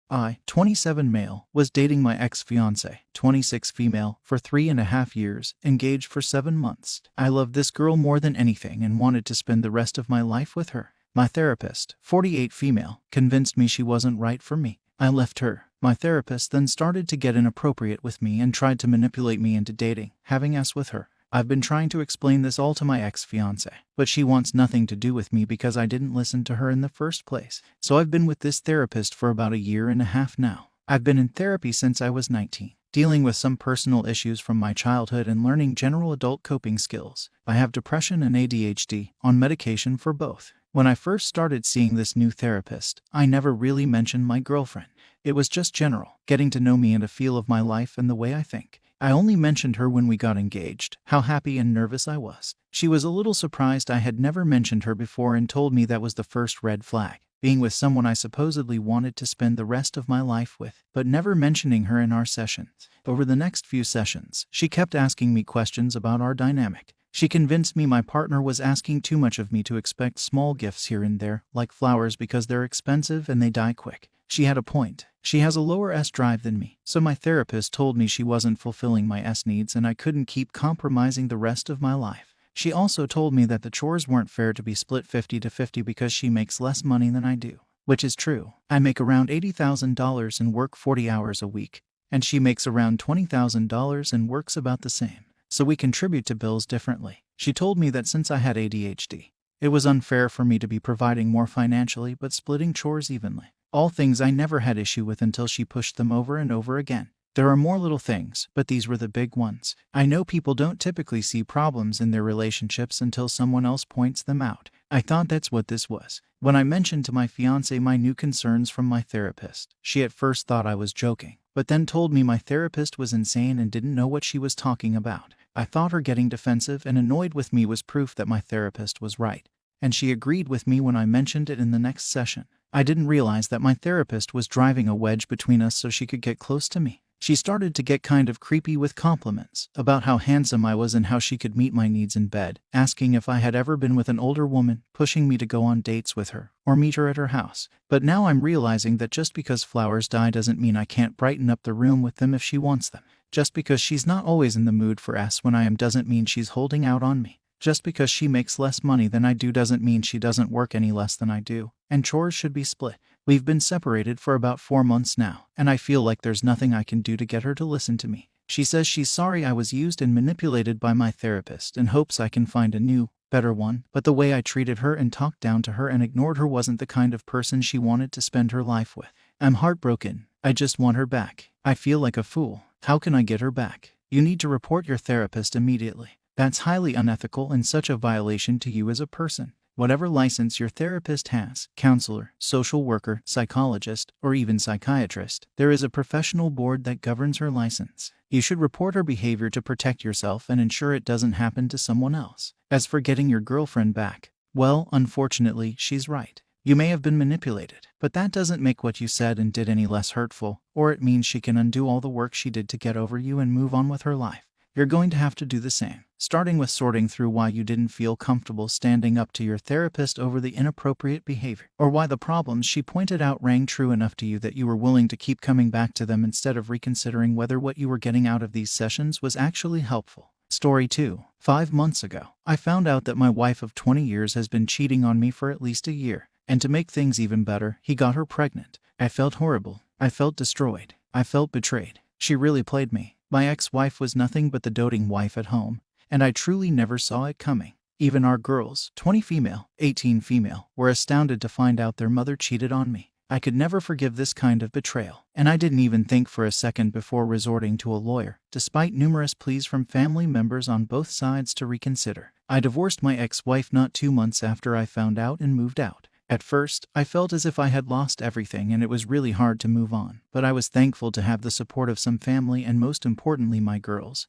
I, 27 male, was dating my ex-fiancée, 26 female, for 3.5 years, engaged for 7 months. I loved this girl more than anything and wanted to spend the rest of my life with her. My therapist, 48 female, convinced me she wasn't right for me. I left her. My therapist then started to get inappropriate with me and tried to manipulate me into dating, having us with her. I've been trying to explain this all to my ex-fiancée, but she wants nothing to do with me because I didn't listen to her in the first place. So I've been with this therapist for about 1.5 years now. I've been in therapy since I was 19, dealing with some personal issues from my childhood and learning general adult coping skills. I have depression and ADHD, on medication for both. When I first started seeing this new therapist, I never really mentioned my girlfriend. It was just general, getting to know me and a feel of my life and the way I think. I only mentioned her when we got engaged, how happy and nervous I was. She was a little surprised I had never mentioned her before and told me that was the first red flag, being with someone I supposedly wanted to spend the rest of my life with, but never mentioning her in our sessions. Over the next few sessions, she kept asking me questions about our dynamic. She convinced me my partner was asking too much of me to expect small gifts here and there, like flowers, because they're expensive and they die quick. She had a point. She has a lower S drive than me, so my therapist told me she wasn't fulfilling my S needs and I couldn't keep compromising the rest of my life. She also told me that the chores weren't fair to be split 50-50 because she makes less money than I do, which is true. I make around $80,000 and work 40 hours a week, and she makes around $20,000 and works about the same. So we contribute to bills differently. She told me that since I had ADHD, it was unfair for me to be providing more financially but splitting chores evenly. All things I never had issue with until she pushed them over and over again. There are more little things, but these were the big ones. I know people don't typically see problems in their relationships until someone else points them out. I thought that's what this was. When I mentioned to my fiancé my new concerns from my therapist, she at first thought I was joking, but then told me my therapist was insane and didn't know what she was talking about. I thought her getting defensive and annoyed with me was proof that my therapist was right, and she agreed with me when I mentioned it in the next session. I didn't realize that my therapist was driving a wedge between us so she could get close to me. She started to get kind of creepy with compliments about how handsome I was and how she could meet my needs in bed, asking if I had ever been with an older woman, pushing me to go on dates with her or meet her at her house. But now I'm realizing that just because flowers die doesn't mean I can't brighten up the room with them if she wants them. Just because she's not always in the mood for us when I am doesn't mean she's holding out on me. Just because she makes less money than I do doesn't mean she doesn't work any less than I do, and chores should be split. We've been separated for about 4 months now, and I feel like there's nothing I can do to get her to listen to me. She says she's sorry I was used and manipulated by my therapist and hopes I can find a new, better one, but the way I treated her and talked down to her and ignored her wasn't the kind of person she wanted to spend her life with. I'm heartbroken. I just want her back. I feel like a fool. How can I get her back? You need to report your therapist immediately. That's highly unethical and such a violation to you as a person. Whatever license your therapist has, counselor, social worker, psychologist, or even psychiatrist, there is a professional board that governs her license. You should report her behavior to protect yourself and ensure it doesn't happen to someone else. As for getting your girlfriend back, well, unfortunately, she's right. You may have been manipulated, but that doesn't make what you said and did any less hurtful, or it means she can undo all the work she did to get over you and move on with her life. You're going to have to do the same, starting with sorting through why you didn't feel comfortable standing up to your therapist over the inappropriate behavior, or why the problems she pointed out rang true enough to you that you were willing to keep coming back to them instead of reconsidering whether what you were getting out of these sessions was actually helpful. Story 2. 5 months ago, I found out that my wife of 20 years has been cheating on me for at least a year, and to make things even better, he got her pregnant. I felt horrible. I felt destroyed. I felt betrayed. She really played me. My ex-wife was nothing but the doting wife at home, and I truly never saw it coming. Even our girls, 20 female, 18 female, were astounded to find out their mother cheated on me. I could never forgive this kind of betrayal, and I didn't even think for a second before resorting to a lawyer, despite numerous pleas from family members on both sides to reconsider. I divorced my ex-wife not 2 months after I found out and moved out. At first, I felt as if I had lost everything and it was really hard to move on, but I was thankful to have the support of some family and most importantly my girls,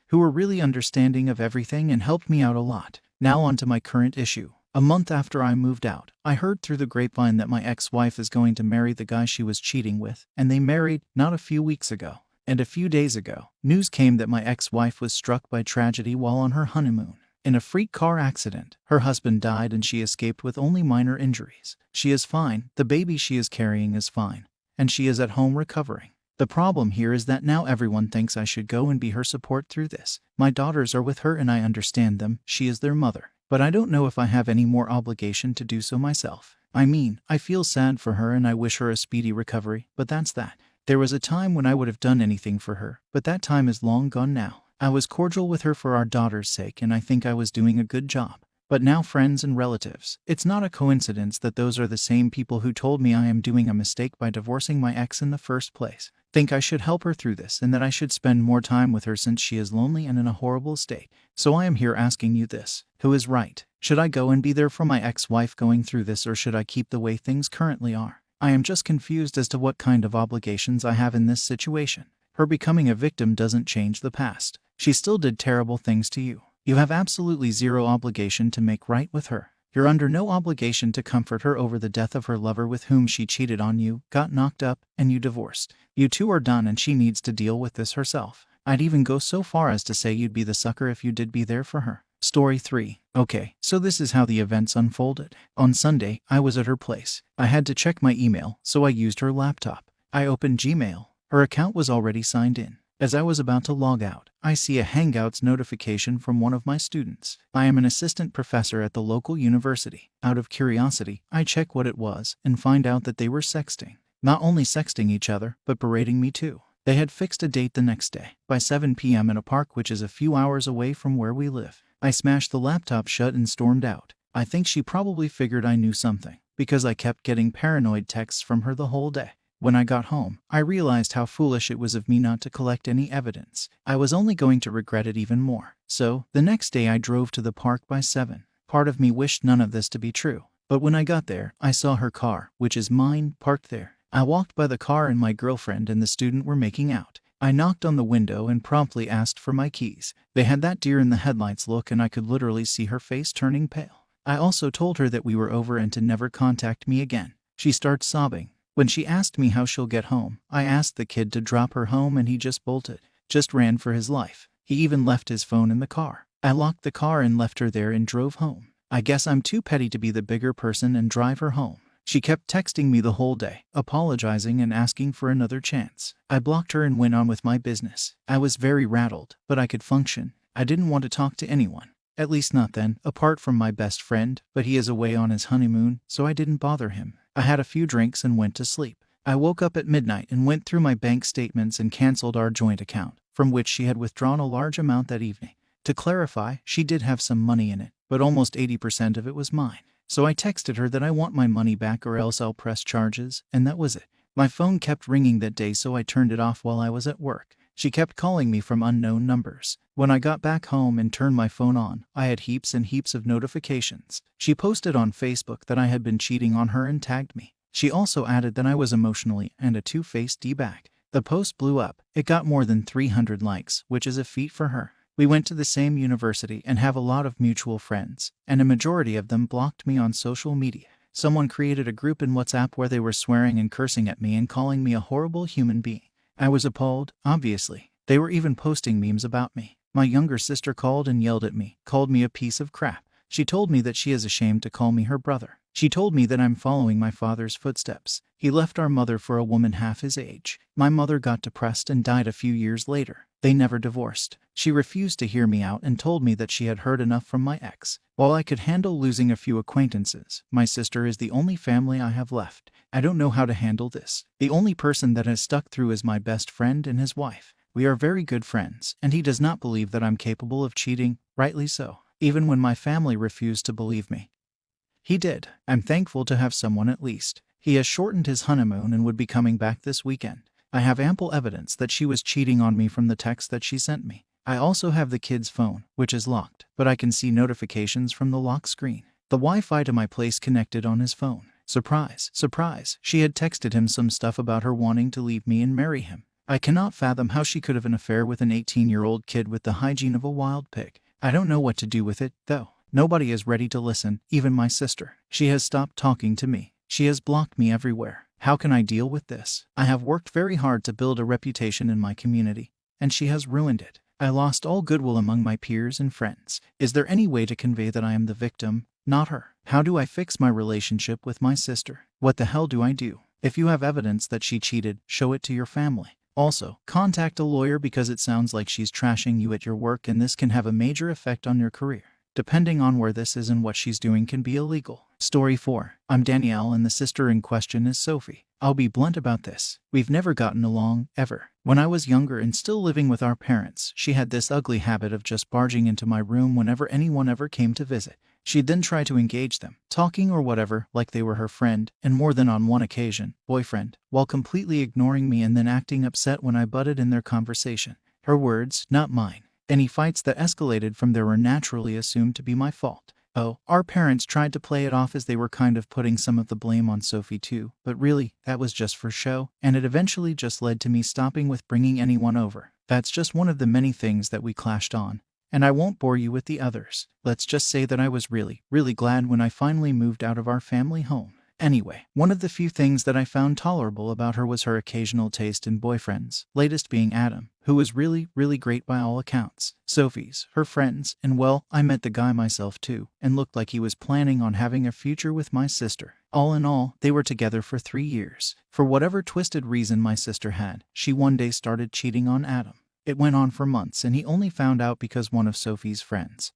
who were really understanding of everything and helped me out a lot. Now on to my current issue. A month after I moved out, I heard through the grapevine that my ex-wife is going to marry the guy she was cheating with, and they married not a few weeks ago. And a few days ago, news came that my ex-wife was struck by tragedy while on her honeymoon. In a freak car accident, her husband died and she escaped with only minor injuries. She is fine. The baby she is carrying is fine. and she is at home recovering. The problem here is that now everyone thinks I should go and be her support through this. My daughters are with her and I understand them, she is their mother. But I don't know if I have any more obligation to do so myself. I mean, I feel sad for her and I wish her a speedy recovery, but that's that. There was a time when I would have done anything for her, but that time is long gone now. I was cordial with her for our daughter's sake and I think I was doing a good job. But now friends and relatives, it's not a coincidence that those are the same people who told me I am doing a mistake by divorcing my ex in the first place. Think I should help her through this and that I should spend more time with her since she is lonely and in a horrible state. So I am here asking you this. Who is right? Should I go and be there for my ex-wife going through this or should I keep the way things currently are? I am just confused as to what kind of obligations I have in this situation. Her becoming a victim doesn't change the past. She still did terrible things to you. You have absolutely zero obligation to make right with her. You're under no obligation to comfort her over the death of her lover with whom she cheated on you, got knocked up, and you divorced. You two are done and she needs to deal with this herself. I'd even go so far as to say you'd be the sucker if you did be there for her. Story 3. Okay, so this is how the events unfolded. On Sunday, I was at her place. I had to check my email, so I used her laptop. I opened Gmail. Her account was already signed in. As I was about to log out, I see a Hangouts notification from one of my students. I am an assistant professor at the local university. Out of curiosity, I check what it was and find out that they were sexting. Not only sexting each other, but berating me too. They had fixed a date the next day, by 7 p.m. in a park which is a few hours away from where we live. I smashed the laptop shut and stormed out. I think she probably figured I knew something, because I kept getting paranoid texts from her the whole day. When I got home, I realized how foolish it was of me not to collect any evidence. I was only going to regret it even more. So, the next day I drove to the park by 7. Part of me wished none of this to be true. But when I got there, I saw her car, which is mine, parked there. I walked by the car and my girlfriend and the student were making out. I knocked on the window and promptly asked for my keys. They had that deer in the headlights look and I could literally see her face turning pale. I also told her that we were over and to never contact me again. She starts sobbing. When she asked me how she'll get home, I asked the kid to drop her home and he just bolted. Just ran for his life. He even left his phone in the car. I locked the car and left her there and drove home. I guess I'm too petty to be the bigger person and drive her home. She kept texting me the whole day, apologizing and asking for another chance. I blocked her and went on with my business. I was very rattled, but I could function. I didn't want to talk to anyone. At least not then, apart from my best friend, but he is away on his honeymoon, so I didn't bother him. I had a few drinks and went to sleep. I woke up at midnight and went through my bank statements and canceled our joint account, from which she had withdrawn a large amount that evening. To clarify, she did have some money in it, but almost 80% of it was mine. So I texted her that I want my money back or else I'll press charges, and that was it. My phone kept ringing that day, so I turned it off while I was at work. She kept calling me from unknown numbers. When I got back home and turned my phone on, I had heaps and heaps of notifications. She posted on Facebook that I had been cheating on her and tagged me. She also added that I was emotionally and a two-faced D-bag. The post blew up. It got more than 300 likes, which is a feat for her. We went to the same university and have a lot of mutual friends, and a majority of them blocked me on social media. Someone created a group in WhatsApp where they were swearing and cursing at me and calling me a horrible human being. I was appalled, obviously. They were even posting memes about me. My younger sister called and yelled at me, called me a piece of crap. She told me that she is ashamed to call me her brother. She told me that I'm following my father's footsteps. He left our mother for a woman half his age. My mother got depressed and died a few years later. They never divorced. She refused to hear me out and told me that she had heard enough from my ex. While I could handle losing a few acquaintances, my sister is the only family I have left. I don't know how to handle this. The only person that has stuck through is my best friend and his wife. We are very good friends, and he does not believe that I'm capable of cheating, rightly so, even when my family refused to believe me. He did. I'm thankful to have someone at least. He has shortened his honeymoon and would be coming back this weekend. I have ample evidence that she was cheating on me from the text that she sent me. I also have the kid's phone, which is locked, but I can see notifications from the lock screen. The Wi-Fi to my place connected on his phone. Surprise, surprise, she had texted him some stuff about her wanting to leave me and marry him. I cannot fathom how she could have an affair with an 18-year-old kid with the hygiene of a wild pig. I don't know what to do with it, though. Nobody is ready to listen, even my sister. She has stopped talking to me. She has blocked me everywhere. How can I deal with this? I have worked very hard to build a reputation in my community, and she has ruined it. I lost all goodwill among my peers and friends. Is there any way to convey that I am the victim, not her? How do I fix my relationship with my sister? What the hell do I do? If you have evidence that she cheated, show it to your family. Also, contact a lawyer because it sounds like she's trashing you at your work, and this can have a major effect on your career. Depending on where this is and what she's doing can be illegal. Story 4. I'm Danielle and the sister in question is Sophie. I'll be blunt about this. We've never gotten along, ever. When I was younger and still living with our parents, she had this ugly habit of just barging into my room whenever anyone ever came to visit. She'd then try to engage them, talking or whatever, like they were her friend, and more than on one occasion, boyfriend, while completely ignoring me and then acting upset when I butted in their conversation. Her words, not mine. Any fights that escalated from there were naturally assumed to be my fault. Oh, our parents tried to play it off as they were kind of putting some of the blame on Sophie too, but really, that was just for show, and it eventually just led to me stopping with bringing anyone over. That's just one of the many things that we clashed on. And I won't bore you with the others. Let's just say that I was really, really glad when I finally moved out of our family home. Anyway, one of the few things that I found tolerable about her was her occasional taste in boyfriends, latest being Adam, who was really, really great by all accounts. Sophie's, her friends, and well, I met the guy myself too, and looked like he was planning on having a future with my sister. All in all, they were together for 3 years. For whatever twisted reason my sister had, she one day started cheating on Adam. It went on for months, and he only found out because one of Sophie's friends,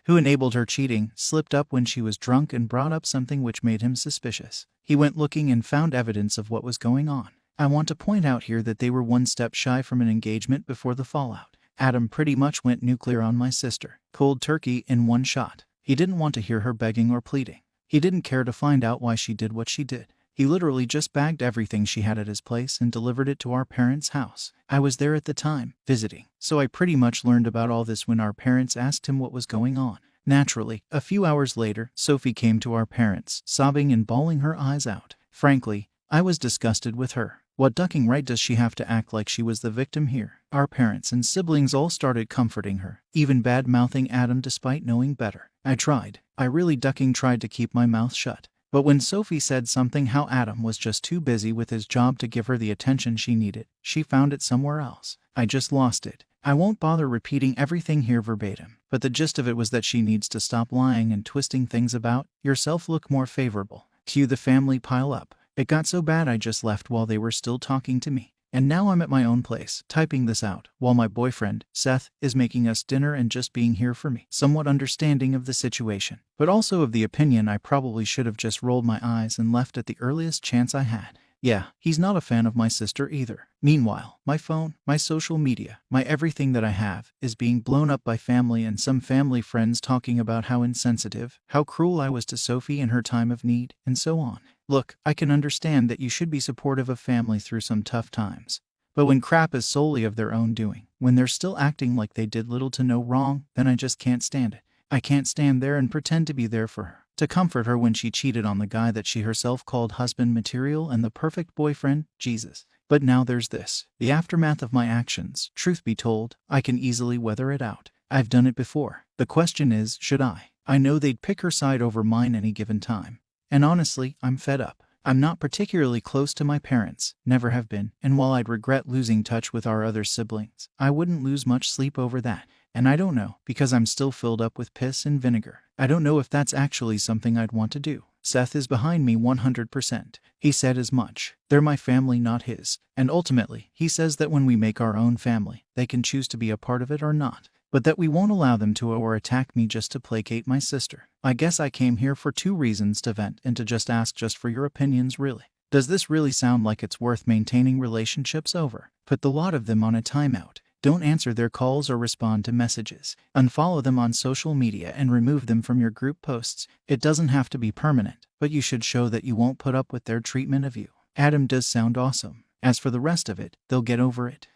who enabled her cheating, slipped up when she was drunk and brought up something which made him suspicious. He went looking and found evidence of what was going on. I want to point out here that they were one step shy from an engagement before the fallout. Adam pretty much went nuclear on my sister, cold turkey in one shot. He didn't want to hear her begging or pleading. He didn't care to find out why she did what she did. He literally just bagged everything she had at his place and delivered it to our parents' house. I was there at the time, visiting, so I pretty much learned about all this when our parents asked him what was going on. Naturally, a few hours later, Sophie came to our parents, sobbing and bawling her eyes out. Frankly, I was disgusted with her. What ducking right does she have to act like she was the victim here? Our parents and siblings all started comforting her, even bad-mouthing Adam despite knowing better. I really tried to keep my mouth shut. But when Sophie said something how Adam was just too busy with his job to give her the attention she needed, she found it somewhere else. I just lost it. I won't bother repeating everything here verbatim, but the gist of it was that she needs to stop lying and twisting things about yourself look more favorable. Cue the family pile up. It got so bad I just left while they were still talking to me. And now I'm at my own place, typing this out, while my boyfriend, Seth, is making us dinner and just being here for me. Somewhat understanding of the situation, but also of the opinion I probably should have just rolled my eyes and left at the earliest chance I had. Yeah, he's not a fan of my sister either. Meanwhile, my phone, my social media, my everything that I have, is being blown up by family and some family friends talking about how insensitive, how cruel I was to Sophie in her time of need, and so on. Look, I can understand that you should be supportive of family through some tough times. But when crap is solely of their own doing, when they're still acting like they did little to no wrong, then I just can't stand it. I can't stand there and pretend to be there for her, to comfort her when she cheated on the guy that she herself called husband material and the perfect boyfriend, Jesus. But now there's this, the aftermath of my actions. Truth be told, I can easily weather it out. I've done it before. The question is, should I? I know they'd pick her side over mine any given time. And honestly, I'm fed up. I'm not particularly close to my parents, never have been, and while I'd regret losing touch with our other siblings, I wouldn't lose much sleep over that. And I don't know, because I'm still filled up with piss and vinegar. I don't know if that's actually something I'd want to do. Seth is behind me 100%. He said as much. They're my family, not his. And ultimately, he says that when we make our own family, they can choose to be a part of it or not. But that we won't allow them to or attack me just to placate my sister. I guess I came here for 2 reasons: to vent and to just ask just for your opinions. Really. Does this really sound like it's worth maintaining relationships over? Put the lot of them on a timeout. Don't answer their calls or respond to messages. Unfollow them on social media and remove them from your group posts. It doesn't have to be permanent, but you should show that you won't put up with their treatment of you. Adam does sound awesome. As for the rest of it, they'll get over it.